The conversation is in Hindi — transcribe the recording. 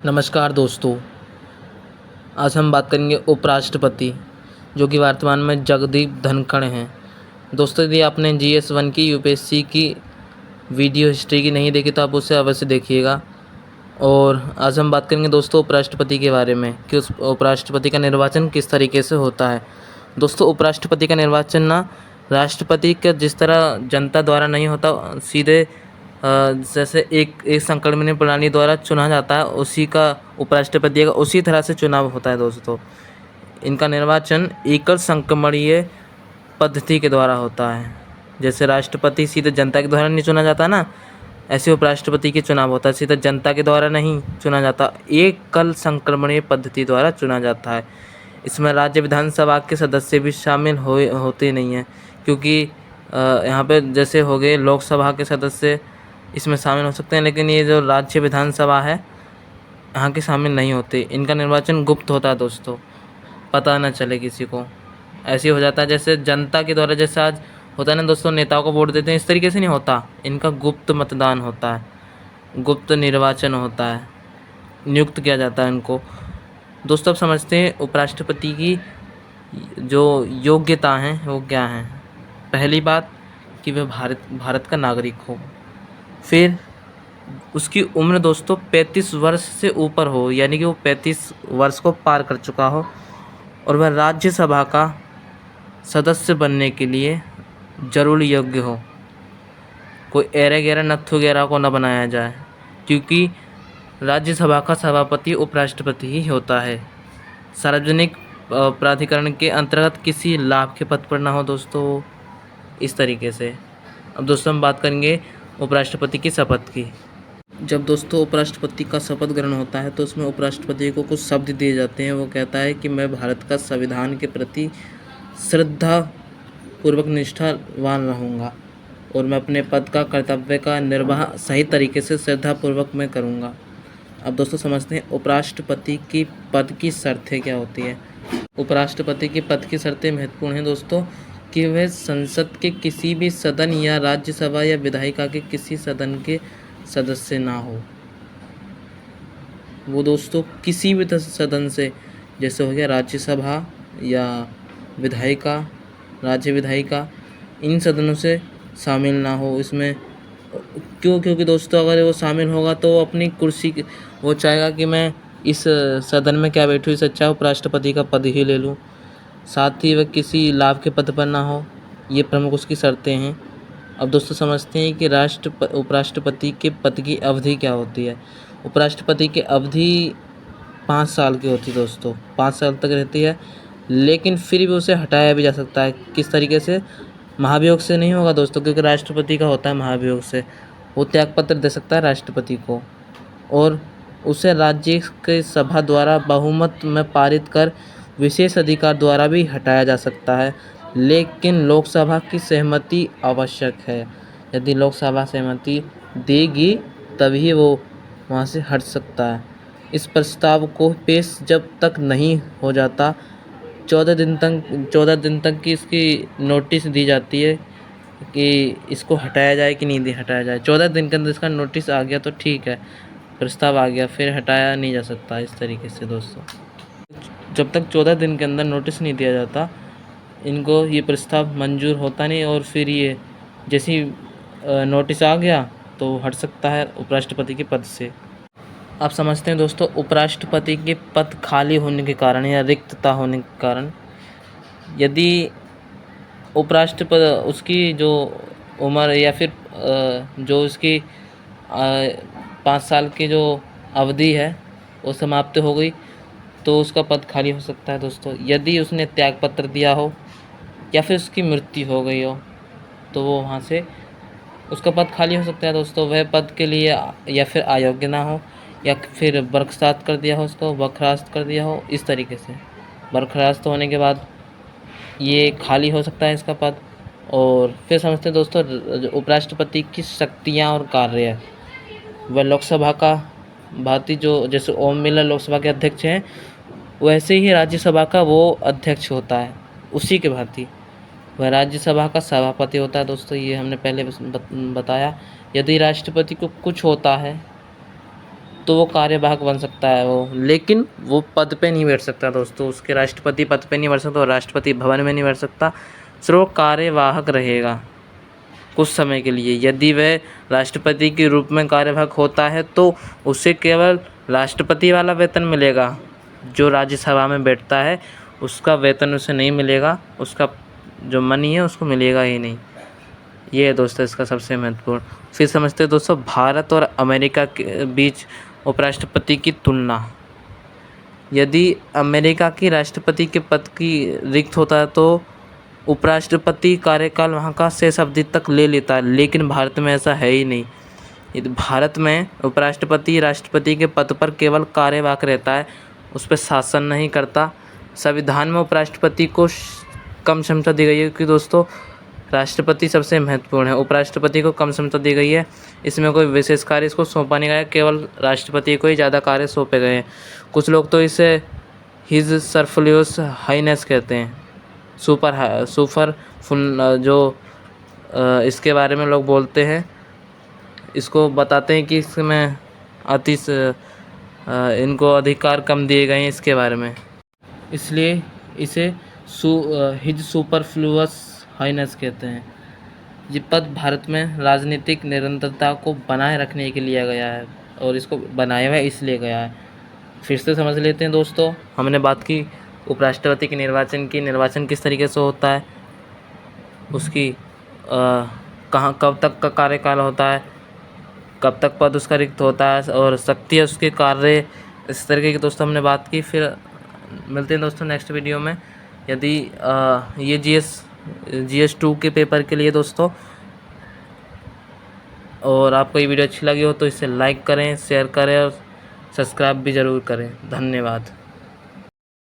नमस्कार दोस्तों। आज हम बात करेंगे उपराष्ट्रपति, जो कि वर्तमान में जगदीप धनखड़ हैं। दोस्तों, यदि आपने GS1 की यूपीएससी की वीडियो हिस्ट्री की नहीं देखी तो आप उसे अवश्य देखिएगा। और आज हम बात करेंगे दोस्तों उपराष्ट्रपति के बारे में कि उस उपराष्ट्रपति का निर्वाचन किस तरीके से होता है। दोस्तों, उपराष्ट्रपति का निर्वाचन ना राष्ट्रपति का जिस तरह जनता द्वारा नहीं होता, सीधे जैसे एक संक्रमणीय प्रणाली द्वारा चुना जाता है, उसी का उपराष्ट्रपति का उसी तरह से चुनाव होता है। दोस्तों, इनका निर्वाचन एकल संक्रमणीय पद्धति के द्वारा होता है। जैसे राष्ट्रपति सीधे जनता के द्वारा नहीं चुना जाता ना, ऐसे उपराष्ट्रपति के चुनाव होता है, सीधे जनता के द्वारा नहीं चुना जाता, एकल संक्रमणीय पद्धति द्वारा चुना जाता है। इसमें राज्य विधानसभा के सदस्य भी शामिल होते नहीं हैं, क्योंकि यहाँ पे जैसे हो गए लोकसभा के सदस्य इसमें शामिल हो सकते हैं, लेकिन ये जो राज्य विधानसभा है यहाँ के शामिल नहीं होते। इनका निर्वाचन गुप्त होता है दोस्तों, पता न चले किसी को। ऐसे हो जाता है जैसे जनता के द्वारा जैसे आज होता है ना दोस्तों, नेताओं को वोट देते हैं, इस तरीके से नहीं होता। इनका गुप्त मतदान होता है, गुप्त निर्वाचन होता है, नियुक्त किया जाता है इनको। दोस्तों, अब समझते हैं उपराष्ट्रपति की जो योग्यता हैं वो क्या हैं। पहली बात कि वह भारत का नागरिक हो। फिर उसकी उम्र दोस्तों 35 वर्ष से ऊपर हो, यानी कि वो 35 वर्ष को पार कर चुका हो, और वह राज्यसभा का सदस्य बनने के लिए जरूर योग्य हो। कोई एरा गैरा नत्थु गैरा को न बनाया जाए, क्योंकि राज्यसभा का सभापति उपराष्ट्रपति ही होता है। सार्वजनिक प्राधिकरण के अंतर्गत किसी लाभ के पद पर ना हो दोस्तों, इस तरीके से। अब दोस्तों हम बात करेंगे उपराष्ट्रपति की शपथ की। जब दोस्तों उपराष्ट्रपति का शपथ ग्रहण होता है तो उसमें उपराष्ट्रपति को कुछ शब्द दिए जाते हैं। वो कहता है कि मैं भारत का संविधान के प्रति श्रद्धा पूर्वक निष्ठावान रहूँगा, और मैं अपने पद का कर्तव्य का निर्वाह सही तरीके से श्रद्धापूर्वक मैं करूँगा। अब दोस्तों समझते हैं उपराष्ट्रपति की पद की शर्तें क्या होती है। उपराष्ट्रपति की पद की शर्तें महत्वपूर्ण हैं दोस्तों, कि वह संसद के किसी भी सदन या राज्यसभा या विधायिका के किसी सदन के सदस्य ना हो। वो दोस्तों किसी भी सदन से, जैसे हो गया राज्यसभा या विधायिका, राज्य विधायिका, इन सदनों से शामिल ना हो इसमें। क्योंकि दोस्तों अगर वो शामिल होगा तो अपनी कुर्सी वो चाहेगा कि मैं इस सदन में क्या बैठूँ, इससे अच्छा उपराष्ट्रपति का पद ही ले लूँ। साथ ही वह किसी लाभ के पद पर ना हो, ये प्रमुख उसकी शर्तें हैं। अब दोस्तों समझते हैं कि उपराष्ट्रपति के पद की अवधि क्या होती है। उपराष्ट्रपति की अवधि 5 साल की होती है दोस्तों, 5 साल तक रहती है, लेकिन फिर भी उसे हटाया भी जा सकता है। किस तरीके से? महाभियोग से नहीं होगा दोस्तों, क्योंकि राष्ट्रपति का होता है महाभियोग से। वो त्यागपत्र दे सकता है राष्ट्रपति को, और उसे राज्य के सभा द्वारा बहुमत में पारित कर विशेष अधिकार द्वारा भी हटाया जा सकता है, लेकिन लोकसभा की सहमति आवश्यक है। यदि लोकसभा सहमति देगी तभी वो वहाँ से हट सकता है। इस प्रस्ताव को पेश जब तक नहीं हो जाता 14 दिन तक की इसकी नोटिस दी जाती है कि इसको हटाया जाए कि नहीं हटाया जाए। 14 दिन के अंदर इसका नोटिस आ गया तो ठीक है, प्रस्ताव आ गया, फिर हटाया नहीं जा सकता। इस तरीके से दोस्तों जब तक 14 दिन के अंदर नोटिस नहीं दिया जाता, इनको ये प्रस्ताव मंजूर होता नहीं, और फिर ये जैसे ही नोटिस आ गया तो हट सकता है उपराष्ट्रपति के पद से। आप समझते हैं दोस्तों उपराष्ट्रपति के पद खाली होने के कारण या रिक्तता होने के कारण, यदि उपराष्ट्रपति उसकी जो उम्र या फिर जो उसकी 5 साल की जो अवधि है वो समाप्त हो गई, तो उसका पद खाली हो सकता है दोस्तों। यदि उसने त्यागपत्र दिया हो या फिर उसकी मृत्यु हो गई हो तो वो वहाँ से उसका पद खाली हो सकता है दोस्तों। वह पद के लिए या फिर अयोग्य ना हो, या फिर बर्खास्त कर दिया हो, उसको बर्खास्त कर दिया हो। इस तरीके से बर्खास्त होने के बाद ये खाली हो सकता है इसका पद। और फिर समझते हैं दोस्तों उपराष्ट्रपति की शक्तियाँ और कार्य। वह लोकसभा का भांति, जो जैसे ओम बिरला लोकसभा के अध्यक्ष हैं, वैसे ही राज्यसभा का वो अध्यक्ष होता है, उसी के भांति वह राज्यसभा का सभापति होता है दोस्तों। ये हमने पहले बताया। यदि राष्ट्रपति को कुछ होता है तो वो कार्यवाहक बन सकता है वो, लेकिन वो पद पे नहीं बैठ सकता दोस्तों। उसके राष्ट्रपति पद पे नहीं बैठ सकता और राष्ट्रपति भवन में नहीं बैठ सकता। सिर्फ वो कार्यवाहक रहेगा कुछ समय के लिए। यदि वह राष्ट्रपति के रूप में कार्यवाहक होता है तो उसे केवल राष्ट्रपति वाला वेतन मिलेगा। जो राज्यसभा में बैठता है उसका वेतन उसे नहीं मिलेगा, उसका जो मनी है उसको मिलेगा ही नहीं। ये है दोस्तों इसका सबसे महत्वपूर्ण। फिर समझते हैं दोस्तों भारत और अमेरिका के बीच उपराष्ट्रपति की तुलना। यदि अमेरिका की राष्ट्रपति के पद की रिक्त होता है तो उपराष्ट्रपति कार्यकाल वहाँ का शेष अवधि तक ले लेता है, लेकिन भारत में ऐसा है ही नहीं। भारत में उपराष्ट्रपति राष्ट्रपति के पद पर केवल कार्यवाहक रहता है, उस पर शासन नहीं करता। संविधान में उपराष्ट्रपति को कम क्षमता दी गई है, क्योंकि दोस्तों राष्ट्रपति सबसे महत्वपूर्ण है, उपराष्ट्रपति को कम क्षमता दी गई है। इसमें कोई विशेष कार्य इसको सौंपा नहीं गया है, केवल राष्ट्रपति को ही ज़्यादा कार्य सौंपे गए हैं। कुछ लोग तो इसे हिज सरफ्लुअस हाइनेस कहते हैं, सुपर फुल जो इसके बारे में लोग बोलते हैं, इसको बताते हैं कि इसमें इनको अधिकार कम दिए गए हैं इसके बारे में, इसलिए इसे हिज सुपरफ्लुअस हाइनेस कहते हैं। ये पद भारत में राजनीतिक निरंतरता को बनाए रखने के लिए लिया गया है और इसको बनाया हुआ इसलिए गया है। फिर से समझ लेते हैं दोस्तों, हमने बात की उपराष्ट्रपति के निर्वाचन किस तरीके से होता है, उसकी कहाँ कब तक का कार्यकाल होता है, कब तक पद उसका रिक्त होता है और शक्ति है उसके कार्य, इस तरीके की दोस्तों हमने बात की। फिर मिलते हैं दोस्तों नेक्स्ट वीडियो में। यदि ये GS 2 के पेपर के लिए दोस्तों, और आपको ये वीडियो अच्छी लगी हो तो इसे लाइक करें, शेयर करें और सब्सक्राइब भी ज़रूर करें। धन्यवाद।